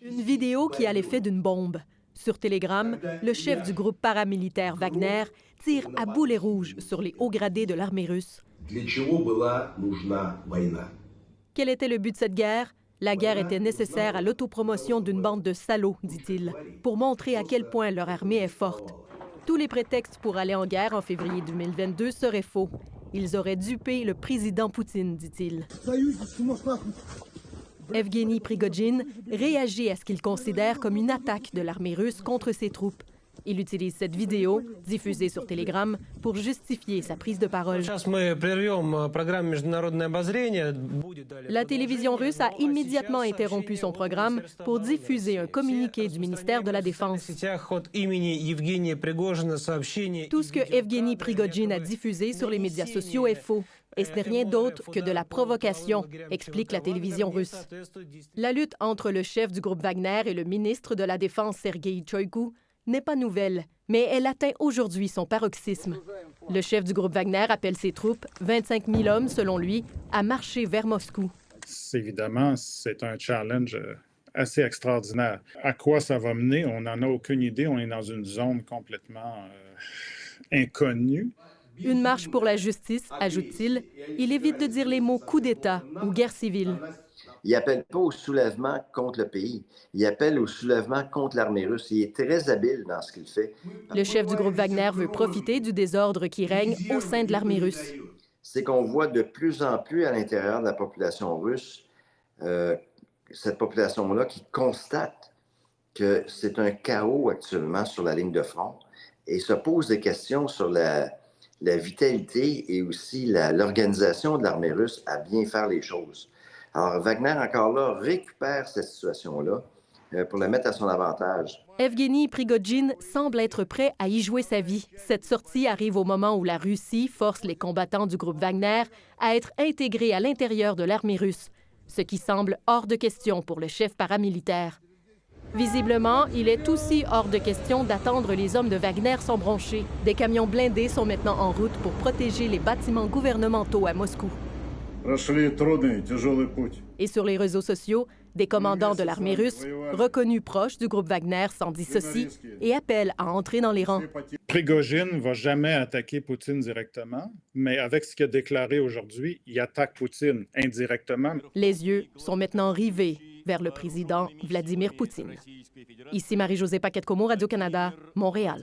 Une vidéo qui a l'effet d'une bombe. Sur Telegram, le chef du groupe paramilitaire Wagner tire à boulet rouge sur les hauts gradés de l'armée russe. Для чего была нужна война? Quel était le but de cette guerre? La guerre était nécessaire à l'autopromotion d'une bande de salauds, dit-il, pour montrer à quel point leur armée est forte. Tous les prétextes pour aller en guerre en février 2022 seraient faux. Ils auraient dupé le président Poutine, dit-il. Evgeny Prigojine réagit à ce qu'il considère comme une attaque de l'armée russe contre ses troupes. Il utilise cette vidéo, diffusée sur Telegram, pour justifier sa prise de parole. La télévision russe a immédiatement interrompu son programme pour diffuser un communiqué du ministère de la Défense. Tout ce que Evgeny Prigojine a diffusé sur les médias sociaux est faux. Et ce n'est rien d'autre que de la provocation, explique la télévision russe. La lutte entre le chef du groupe Wagner et le ministre de la Défense Sergueï Shoigu n'est pas nouvelle, mais elle atteint aujourd'hui son paroxysme. Le chef du groupe Wagner appelle ses troupes, 25 000 hommes selon lui, à marcher vers Moscou. Évidemment, c'est un challenge assez extraordinaire. À quoi ça va mener? On n'en a aucune idée. On est dans une zone complètement inconnue. Une marche pour la justice, ajoute-t-il. Il évite de dire les mots coup d'État ou guerre civile. Il n'appelle pas au soulèvement contre le pays. Il appelle au soulèvement contre l'armée russe. Il est très habile dans ce qu'il fait. Le chef du groupe Wagner veut profiter du désordre qui règne au sein de l'armée russe. C'est qu'on voit de plus en plus à l'intérieur de la population russe, cette population-là qui constate que c'est un chaos actuellement sur la ligne de front et se pose des questions sur la vitalité et aussi l'organisation de l'armée russe à bien faire les choses. Alors, Wagner, encore là, récupère cette situation-là pour la mettre à son avantage. Evgeny Prigojine semble être prêt à y jouer sa vie. Cette sortie arrive au moment où la Russie force les combattants du groupe Wagner à être intégrés à l'intérieur de l'armée russe, ce qui semble hors de question pour le chef paramilitaire. Visiblement, il est aussi hors de question d'attendre les hommes de Wagner sans broncher. Des camions blindés sont maintenant en route pour protéger les bâtiments gouvernementaux à Moscou. Et sur les réseaux sociaux, des commandants de l'armée russe, reconnus proches du groupe Wagner, s'en dissocient et appellent à entrer dans les rangs. Prigojine ne va jamais attaquer Poutine directement, mais avec ce qu'il a déclaré aujourd'hui, il attaque Poutine indirectement. Les yeux sont maintenant rivés vers le président Vladimir Poutine. Ici Marie-Josée Paquette-Comeau, Radio-Canada, Montréal.